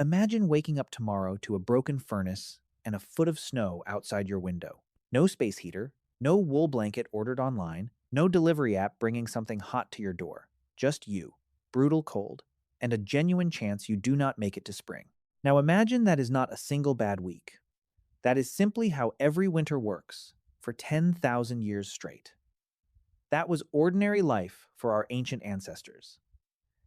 Imagine waking up tomorrow to a broken furnace and a foot of snow outside your window. No space heater, no wool blanket ordered online, no delivery app bringing something hot to your door. Just you, brutal cold, and a genuine chance you do not make it to spring. Now imagine that is not a single bad week. That is simply how every winter works for 10,000 years straight. That was ordinary life for our ancient ancestors.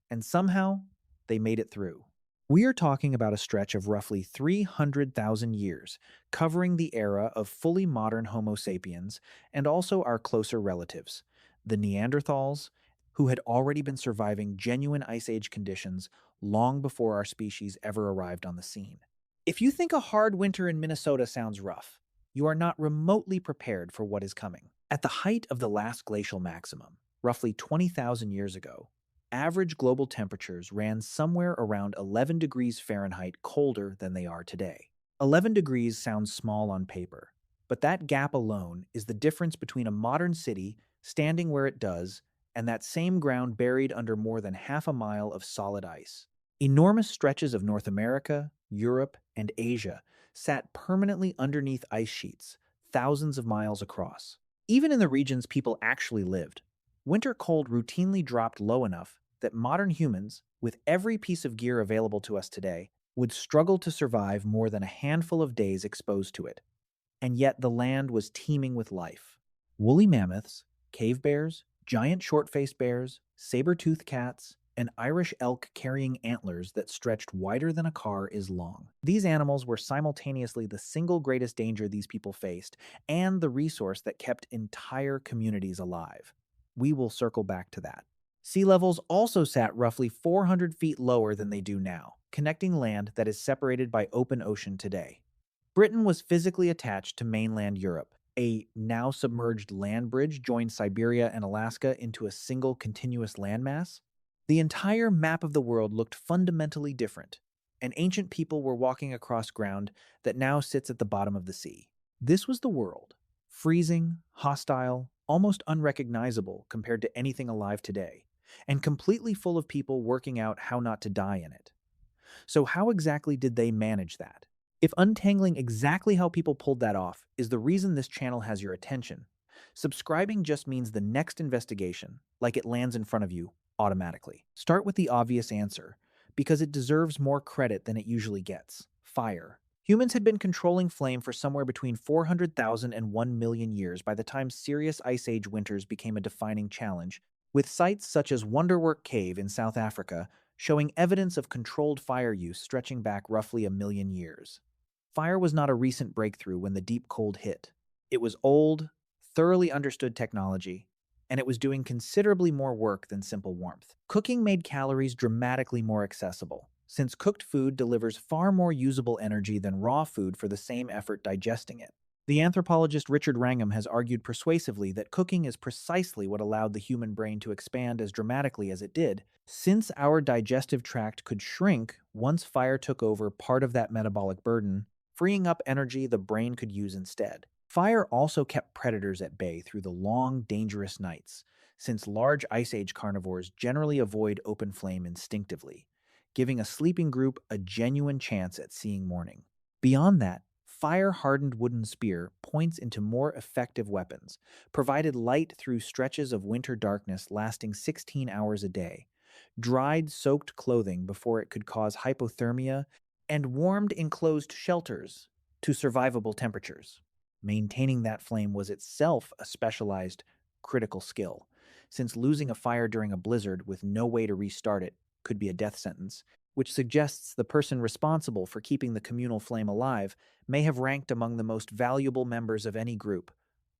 And somehow, they made it through. We are talking about a stretch of roughly 300,000 years, covering the era of fully modern Homo sapiens and also our closer relatives, the Neanderthals, who had already been surviving genuine Ice Age conditions long before our species ever arrived on the scene. If you think a hard winter in Minnesota sounds rough, you are not remotely prepared for what is coming. At the height of the last glacial maximum, roughly 20,000 years ago, average global temperatures ran somewhere around 11 degrees Fahrenheit colder than they are today. 11 degrees sounds small on paper, but that gap alone is the difference between a modern city standing where it does and that same ground buried under more than half a mile of solid ice. Enormous stretches of North America, Europe, and Asia sat permanently underneath ice sheets, thousands of miles across. Even in the regions people actually lived, winter cold routinely dropped low enough that modern humans, with every piece of gear available to us today, would struggle to survive more than a handful of days exposed to it. And yet the land was teeming with life. Woolly mammoths, cave bears, giant short-faced bears, saber-toothed cats, and Irish elk carrying antlers that stretched wider than a car is long. These animals were simultaneously the single greatest danger these people faced and the resource that kept entire communities alive. We will circle back to that. Sea levels also sat roughly 400 feet lower than they do now, connecting land that is separated by open ocean today. Britain was physically attached to mainland Europe. A now submerged land bridge joined Siberia and Alaska into a single continuous landmass. The entire map of the world looked fundamentally different, and ancient people were walking across ground that now sits at the bottom of the sea. This was the world, freezing, hostile, almost unrecognizable compared to anything alive today, and completely full of people working out how not to die in it. So how exactly did they manage that? If untangling exactly how people pulled that off is the reason this channel has your attention, subscribing just means the next investigation, like it lands in front of you, automatically. Start with the obvious answer, because it deserves more credit than it usually gets. Fire. Humans had been controlling flame for somewhere between 400,000 and 1 million years by the time serious Ice Age winters became a defining challenge, with sites such as Wonderwork Cave in South Africa showing evidence of controlled fire use stretching back roughly a million years. Fire was not a recent breakthrough when the deep cold hit. It was old, thoroughly understood technology, and it was doing considerably more work than simple warmth. Cooking made calories dramatically more accessible, since cooked food delivers far more usable energy than raw food for the same effort digesting it. The anthropologist Richard Wrangham has argued persuasively that cooking is precisely what allowed the human brain to expand as dramatically as it did, since our digestive tract could shrink once fire took over part of that metabolic burden, freeing up energy the brain could use instead. Fire also kept predators at bay through the long, dangerous nights, since large Ice Age carnivores generally avoid open flame instinctively, giving a sleeping group a genuine chance at seeing morning. Beyond that, fire-hardened wooden spear points into more effective weapons, provided light through stretches of winter darkness lasting 16 hours a day, dried soaked clothing before it could cause hypothermia, and warmed enclosed shelters to survivable temperatures. Maintaining that flame was itself a specialized, critical skill, since losing a fire during a blizzard with no way to restart it could be a death sentence, which suggests the person responsible for keeping the communal flame alive may have ranked among the most valuable members of any group,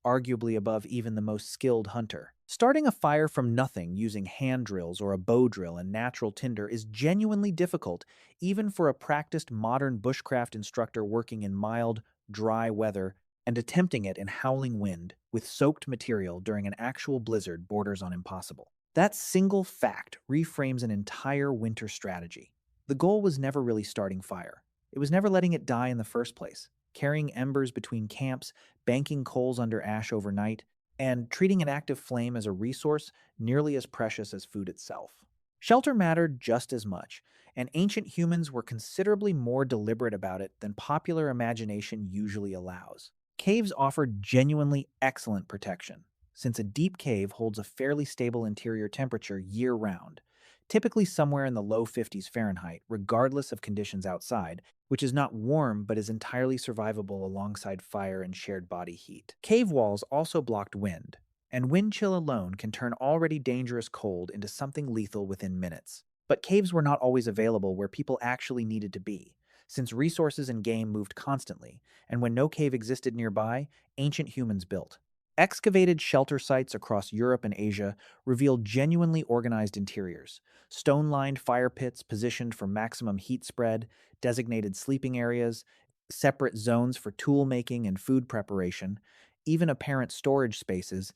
arguably above even the most skilled hunter. Starting a fire from nothing using hand drills or a bow drill and natural tinder is genuinely difficult, even for a practiced modern bushcraft instructor working in mild, dry weather and attempting it in howling wind with soaked material during an actual blizzard borders on impossible. That single fact reframes an entire winter strategy. The goal was never really starting fire. It was never letting it die in the first place, carrying embers between camps, banking coals under ash overnight, and treating an active flame as a resource nearly as precious as food itself. Shelter mattered just as much, and ancient humans were considerably more deliberate about it than popular imagination usually allows. Caves offered genuinely excellent protection, since a deep cave holds a fairly stable interior temperature year-round, typically somewhere in the low 50s Fahrenheit, regardless of conditions outside, which is not warm but is entirely survivable alongside fire and shared body heat. Cave walls also blocked wind, and wind chill alone can turn already dangerous cold into something lethal within minutes. But caves were not always available where people actually needed to be, since resources and game moved constantly, and when no cave existed nearby, ancient humans built. Excavated shelter sites across Europe and Asia revealed genuinely organized interiors, stone-lined fire pits positioned for maximum heat spread, designated sleeping areas, separate zones for tool making and food preparation, even apparent storage spaces,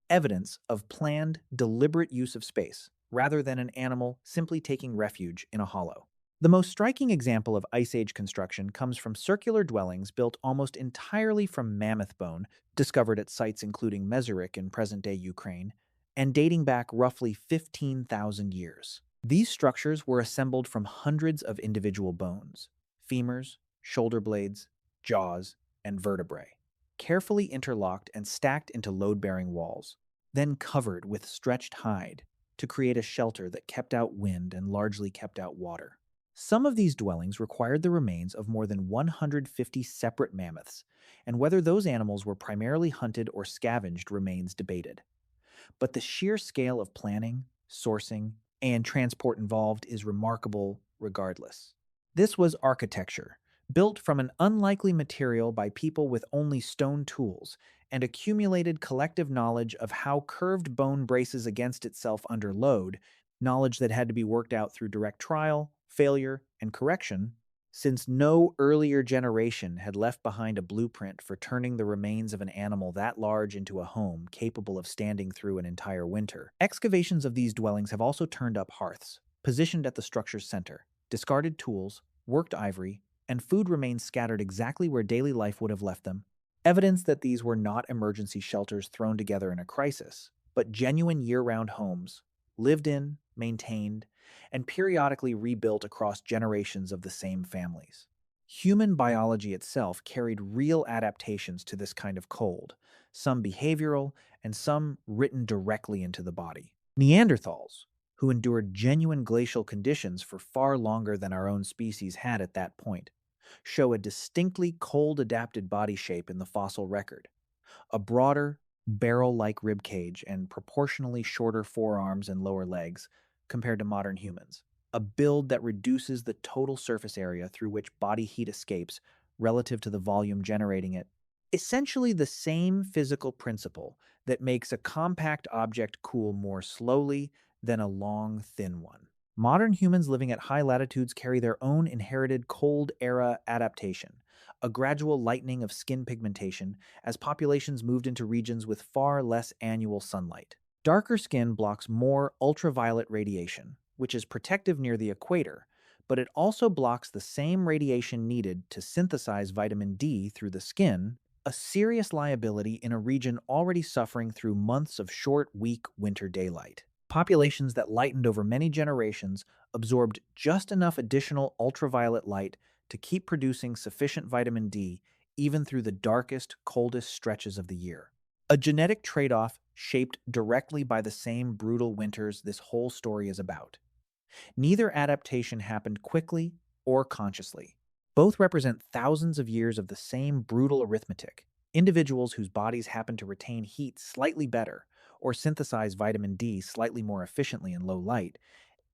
evidence of planned, deliberate use of space, rather than an animal simply taking refuge in a hollow. The most striking example of Ice Age construction comes from circular dwellings built almost entirely from mammoth bone, discovered at sites including Mesorik in present-day Ukraine, and dating back roughly 15,000 years. These structures were assembled from hundreds of individual bones, femurs, shoulder blades, jaws, and vertebrae, carefully interlocked and stacked into load-bearing walls, then covered with stretched hide to create a shelter that kept out wind and largely kept out water. Some of these dwellings required the remains of more than 150 separate mammoths, and whether those animals were primarily hunted or scavenged remains debated. But the sheer scale of planning, sourcing, and transport involved is remarkable regardless. This was architecture, built from an unlikely material by people with only stone tools, and accumulated collective knowledge of how curved bone braces against itself under load, knowledge that had to be worked out through direct trial, failure, and correction, since no earlier generation had left behind a blueprint for turning the remains of an animal that large into a home capable of standing through an entire winter. Excavations of these dwellings have also turned up hearths, positioned at the structure's center, discarded tools, worked ivory, and food remains scattered exactly where daily life would have left them, evidence that these were not emergency shelters thrown together in a crisis, but genuine year-round homes, lived in, maintained, and periodically rebuilt across generations of the same families. Human biology itself carried real adaptations to this kind of cold, some behavioral and some written directly into the body. Neanderthals, who endured genuine glacial conditions for far longer than our own species had at that point, show a distinctly cold-adapted body shape in the fossil record. A broader, barrel-like rib cage and proportionally shorter forearms and lower legs compared to modern humans. A build that reduces the total surface area through which body heat escapes relative to the volume generating it. Essentially the same physical principle that makes a compact object cool more slowly than a long, thin one. Modern humans living at high latitudes carry their own inherited cold-era adaptation, a gradual lightening of skin pigmentation as populations moved into regions with far less annual sunlight. Darker skin blocks more ultraviolet radiation, which is protective near the equator, but it also blocks the same radiation needed to synthesize vitamin D through the skin, a serious liability in a region already suffering through months of short, weak winter daylight. Populations that lightened over many generations absorbed just enough additional ultraviolet light to keep producing sufficient vitamin D even through the darkest, coldest stretches of the year. A genetic trade-off shaped directly by the same brutal winters this whole story is about. Neither adaptation happened quickly or consciously. Both represent thousands of years of the same brutal arithmetic. Individuals whose bodies happen to retain heat slightly better or synthesize vitamin D slightly more efficiently in low light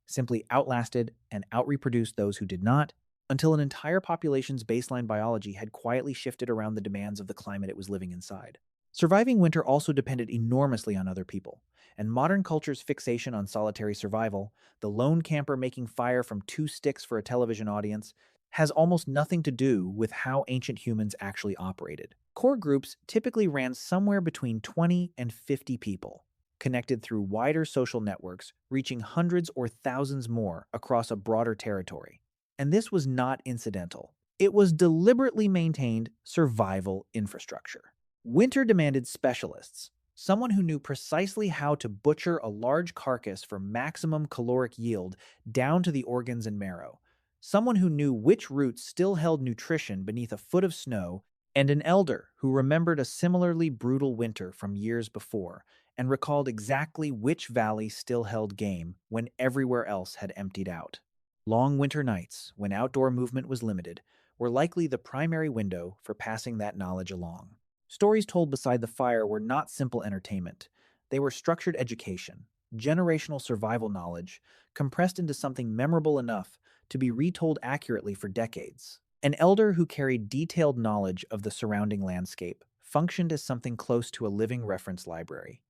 simply outlasted and outreproduced those who did not, until an entire population's baseline biology had quietly shifted around the demands of the climate it was living inside. Surviving winter also depended enormously on other people, and modern culture's fixation on solitary survival, the lone camper making fire from 2 sticks for a television audience, has almost nothing to do with how ancient humans actually operated. Core groups typically ran somewhere between 20 and 50 people, connected through wider social networks, reaching hundreds or thousands more across a broader territory. And this was not incidental. It was deliberately maintained survival infrastructure. Winter demanded specialists, Someone who knew precisely how to butcher a large carcass for maximum caloric yield down to the organs and marrow. Someone who knew which roots still held nutrition beneath a foot of snow, and an elder who remembered a similarly brutal winter from years before and recalled exactly which valley still held game when everywhere else had emptied out. Long winter nights, when outdoor movement was limited, were likely the primary window for passing that knowledge along. Stories told beside the fire were not simple entertainment. They were structured education, generational survival knowledge, compressed into something memorable enough to be retold accurately for decades. An elder who carried detailed knowledge of the surrounding landscape functioned as something close to a living reference library.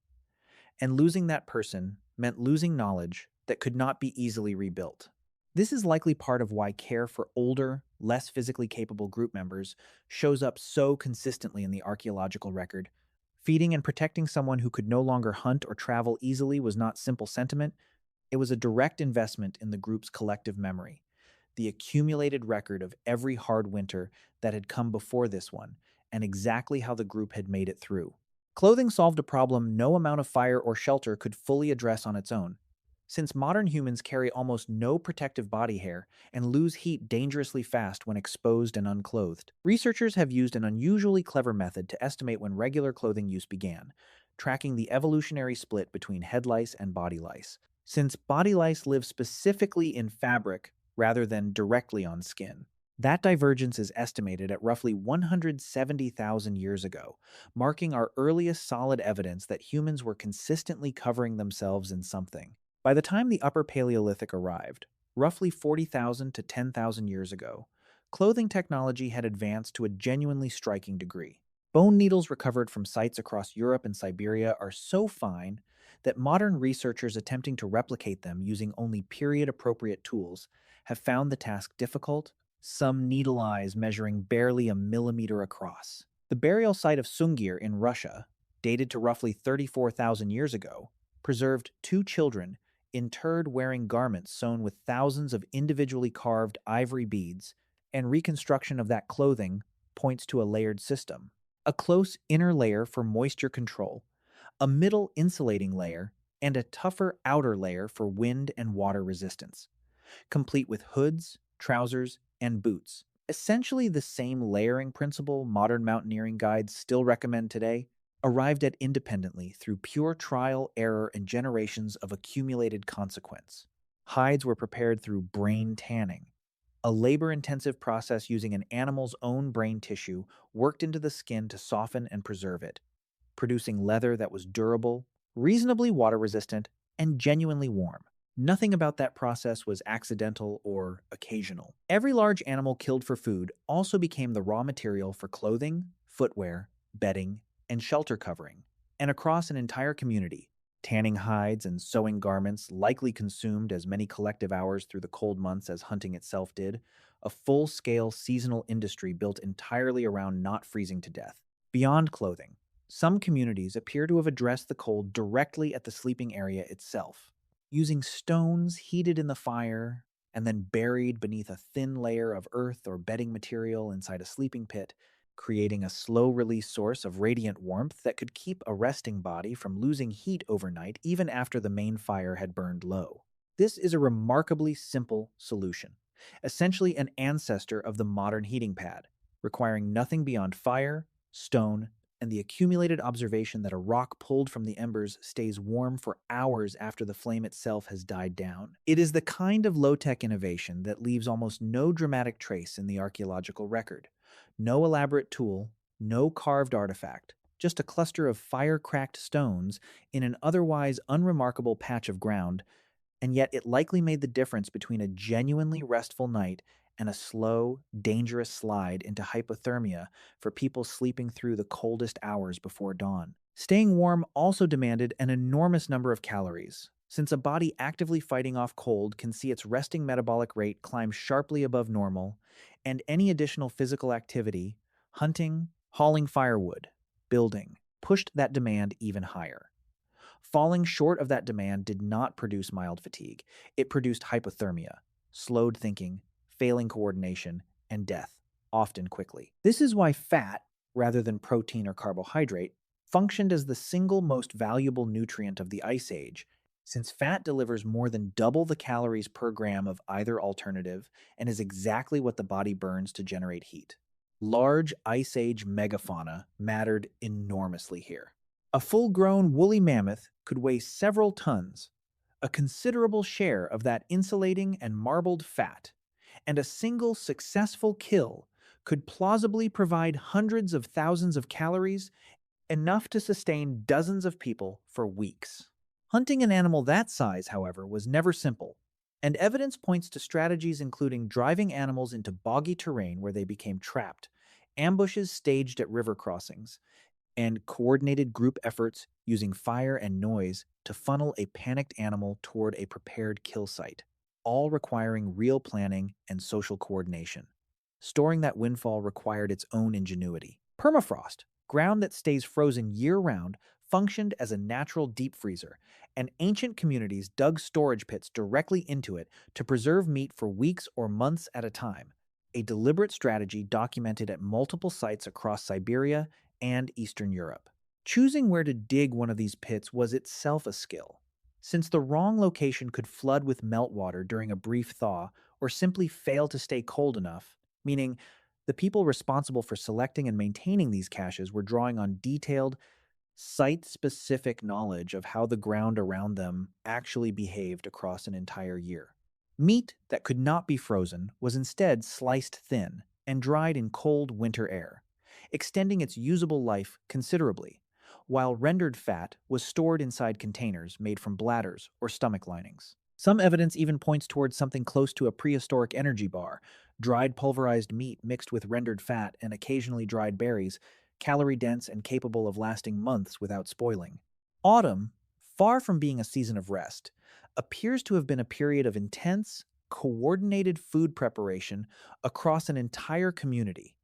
And losing that person meant losing knowledge that could not be easily rebuilt. This is likely part of why care for older, less physically capable group members shows up so consistently in the archaeological record. Feeding and protecting someone who could no longer hunt or travel easily was not simple sentiment, it was a direct investment in the group's collective memory, the accumulated record of every hard winter that had come before this one, and exactly how the group had made it through. Clothing solved a problem no amount of fire or shelter could fully address on its own. Since modern humans carry almost no protective body hair and lose heat dangerously fast when exposed and unclothed, researchers have used an unusually clever method to estimate when regular clothing use began, tracking the evolutionary split between head lice and body lice. Since body lice live specifically in fabric rather than directly on skin, that divergence is estimated at roughly 170,000 years ago, marking our earliest solid evidence that humans were consistently covering themselves in something. By the time the Upper Paleolithic arrived, roughly 40,000 to 10,000 years ago, clothing technology had advanced to a genuinely striking degree. Bone needles recovered from sites across Europe and Siberia are so fine that modern researchers attempting to replicate them using only period-appropriate tools have found the task difficult, some needle eyes measuring barely a millimeter across. The burial site of Sungir in Russia, dated to roughly 34,000 years ago, preserved two children interred wearing garments sewn with thousands of individually carved ivory beads, and reconstruction of that clothing points to a layered system. A close inner layer for moisture control, a middle insulating layer, and a tougher outer layer for wind and water resistance, complete with hoods, trousers, and boots. Essentially the same layering principle modern mountaineering guides still recommend today, arrived at independently through pure trial, error, and generations of accumulated consequence. Hides were prepared through brain tanning, a labor-intensive process using an animal's own brain tissue worked into the skin to soften and preserve it, producing leather that was durable, reasonably water-resistant, and genuinely warm. Nothing about that process was accidental or occasional. Every large animal killed for food also became the raw material for clothing, footwear, bedding, and shelter covering. And across an entire community, tanning hides and sewing garments likely consumed as many collective hours through the cold months as hunting itself did, a full-scale seasonal industry built entirely around not freezing to death. Beyond clothing, some communities appear to have addressed the cold directly at the sleeping area itself, using stones heated in the fire and then buried beneath a thin layer of earth or bedding material inside a sleeping pit, creating a slow-release source of radiant warmth that could keep a resting body from losing heat overnight even after the main fire had burned low. This is a remarkably simple solution, essentially an ancestor of the modern heating pad, requiring nothing beyond fire, stone, and the accumulated observation that a rock pulled from the embers stays warm for hours after the flame itself has died down. It is the kind of low-tech innovation that leaves almost no dramatic trace in the archaeological record. No elaborate tool, no carved artifact, just a cluster of fire-cracked stones in an otherwise unremarkable patch of ground, and yet it likely made the difference between a genuinely restful night and a slow, dangerous slide into hypothermia for people sleeping through the coldest hours before dawn. Staying warm also demanded an enormous number of calories, since a body actively fighting off cold can see its resting metabolic rate climb sharply above normal, and any additional physical activity, hunting, hauling firewood, building, pushed that demand even higher. Falling short of that demand did not produce mild fatigue. It produced hypothermia, slowed thinking, failing coordination, and death, often quickly. This is why fat, rather than protein or carbohydrate, functioned as the single most valuable nutrient of the Ice Age, since fat delivers more than double the calories per gram of either alternative and is exactly what the body burns to generate heat. Large Ice Age megafauna mattered enormously here. A full grown woolly mammoth could weigh several tons, a considerable share of that insulating and marbled fat, and a single successful kill could plausibly provide hundreds of thousands of calories, enough to sustain dozens of people for weeks. Hunting an animal that size, however, was never simple, and evidence points to strategies including driving animals into boggy terrain where they became trapped, ambushes staged at river crossings, and coordinated group efforts using fire and noise to funnel a panicked animal toward a prepared kill site, all requiring real planning and social coordination. Storing that windfall required its own ingenuity. Permafrost, ground that stays frozen year-round, functioned as a natural deep freezer, and ancient communities dug storage pits directly into it to preserve meat for weeks or months at a time, a deliberate strategy documented at multiple sites across Siberia and Eastern Europe. Choosing where to dig one of these pits was itself a skill, since the wrong location could flood with meltwater during a brief thaw or simply fail to stay cold enough, meaning the people responsible for selecting and maintaining these caches were drawing on detailed, site-specific knowledge of how the ground around them actually behaved across an entire year. Meat that could not be frozen was instead sliced thin and dried in cold winter air, extending its usable life considerably, while rendered fat was stored inside containers made from bladders or stomach linings. Some evidence even points towards something close to a prehistoric energy bar, dried pulverized meat mixed with rendered fat and occasionally dried berries, calorie-dense and capable of lasting months without spoiling. Autumn, far from being a season of rest, appears to have been a period of intense, coordinated food preparation across an entire community.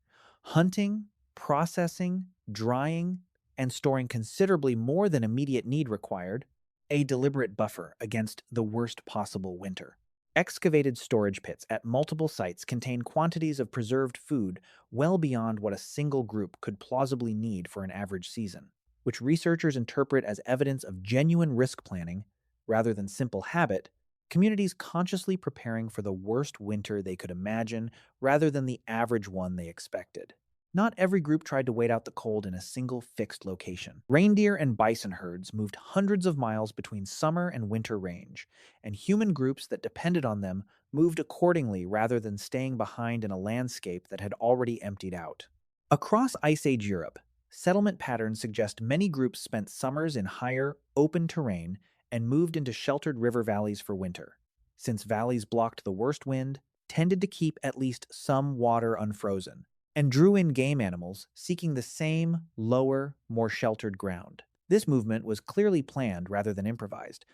Hunting, processing, drying, and storing considerably more than immediate need required, a deliberate buffer against the worst possible winter. Excavated storage pits at multiple sites contain quantities of preserved food well beyond what a single group could plausibly need for an average season, which researchers interpret as evidence of genuine risk planning rather than simple habit, communities consciously preparing for the worst winter they could imagine rather than the average one they expected. Not every group tried to wait out the cold in a single fixed location. Reindeer and bison herds moved hundreds of miles between summer and winter range, and human groups that depended on them moved accordingly rather than staying behind in a landscape that had already emptied out. Across Ice Age Europe, settlement patterns suggest many groups spent summers in higher, open terrain and moved into sheltered river valleys for winter, since valleys blocked the worst wind, tended to keep at least some water unfrozen, and drew in game animals seeking the same, lower, more sheltered ground. This movement was clearly planned rather than improvised,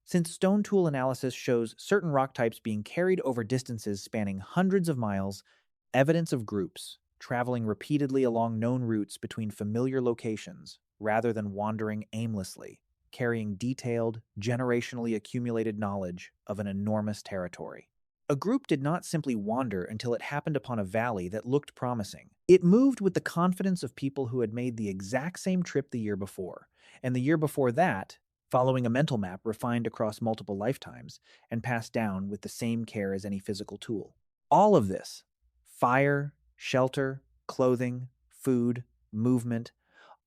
since stone tool analysis shows certain rock types being carried over distances spanning hundreds of miles, evidence of groups traveling repeatedly along known routes between familiar locations rather than wandering aimlessly, carrying detailed, generationally accumulated knowledge of an enormous territory. A group did not simply wander until it happened upon a valley that looked promising. It moved with the confidence of people who had made the exact same trip the year before, and the year before that, following a mental map refined across multiple lifetimes and passed down with the same care as any physical tool. All of this, fire, shelter, clothing, food, movement,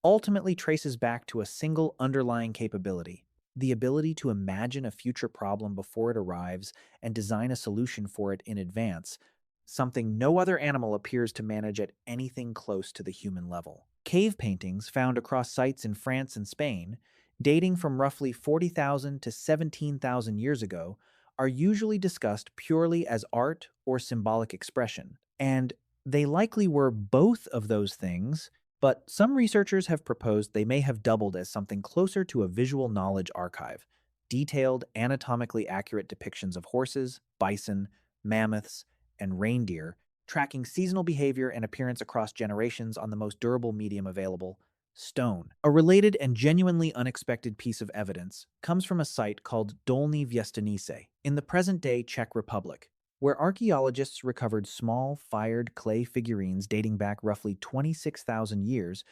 ultimately traces back to a single underlying capability: the ability to imagine a future problem before it arrives and design a solution for it in advance, something no other animal appears to manage at anything close to the human level. Cave paintings found across sites in France and Spain, dating from roughly 40,000 to 17,000 years ago, are usually discussed purely as art or symbolic expression, and they likely were both of those things, but some researchers have proposed they may have doubled as something closer to a visual knowledge archive: detailed, anatomically accurate depictions of horses, bison, mammoths, and reindeer, tracking seasonal behavior and appearance across generations on the most durable medium available, stone. A related and genuinely unexpected piece of evidence comes from a site called Dolní Věstonice in the present-day Czech Republic, where archaeologists recovered small, fired clay figurines dating back roughly 26,000 years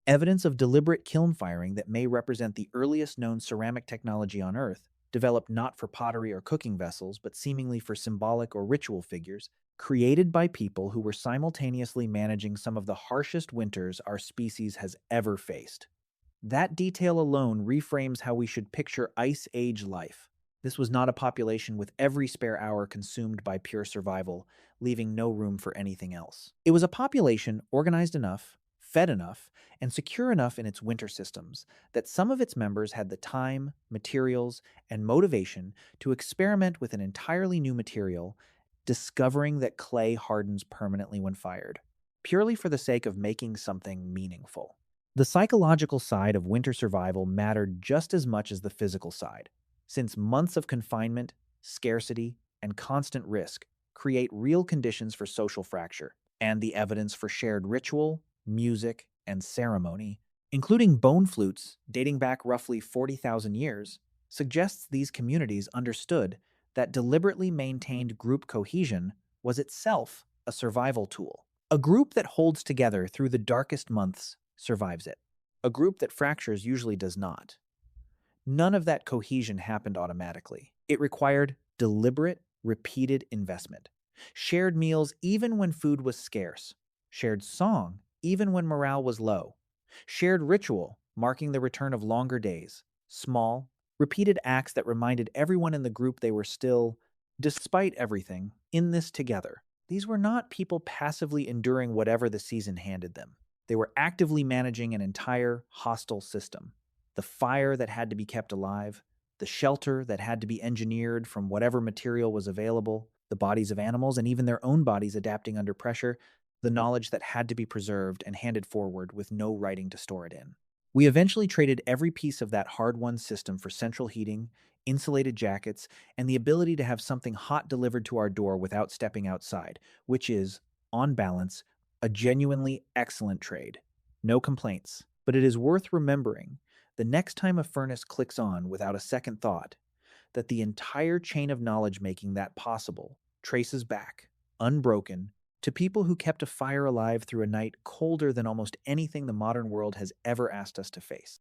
Evidence of deliberate kiln firing that may represent the earliest known ceramic technology on Earth, developed not for pottery or cooking vessels, but seemingly for symbolic or ritual figures, created by people who were simultaneously managing some of the harshest winters our species has ever faced. That detail alone reframes how we should picture Ice Age life. This was not a population with every spare hour consumed by pure survival, leaving no room for anything else. It was a population organized enough, fed enough, and secure enough in its winter systems that some of its members had the time, materials, and motivation to experiment with an entirely new material, discovering that clay hardens permanently when fired, purely for the sake of making something meaningful. The psychological side of winter survival mattered just as much as the physical side, since months of confinement, scarcity, and constant risk create real conditions for social fracture, and the evidence for shared ritual, music, and ceremony, including bone flutes dating back roughly 40,000 years, suggests these communities understood that deliberately maintained group cohesion was itself a survival tool. A group that holds together through the darkest months survives it. A group that fractures usually does not. None of that cohesion happened automatically. It required deliberate, repeated investment. Shared meals even when food was scarce. Shared song even when morale was low. Shared ritual marking the return of longer days. Small, repeated acts that reminded everyone in the group they were still, despite everything, in this together. These were not people passively enduring whatever the season handed them. They were actively managing an entire hostile system. The fire that had to be kept alive, the shelter that had to be engineered from whatever material was available, the bodies of animals and even their own bodies adapting under pressure, the knowledge that had to be preserved and handed forward with no writing to store it in. We eventually traded every piece of that hard-won system for central heating, insulated jackets, and the ability to have something hot delivered to our door without stepping outside, which is, on balance, a genuinely excellent trade. No complaints. But it is worth remembering, the next time a furnace clicks on without a second thought, that the entire chain of knowledge making that possible traces back, unbroken, to people who kept a fire alive through a night colder than almost anything the modern world has ever asked us to face.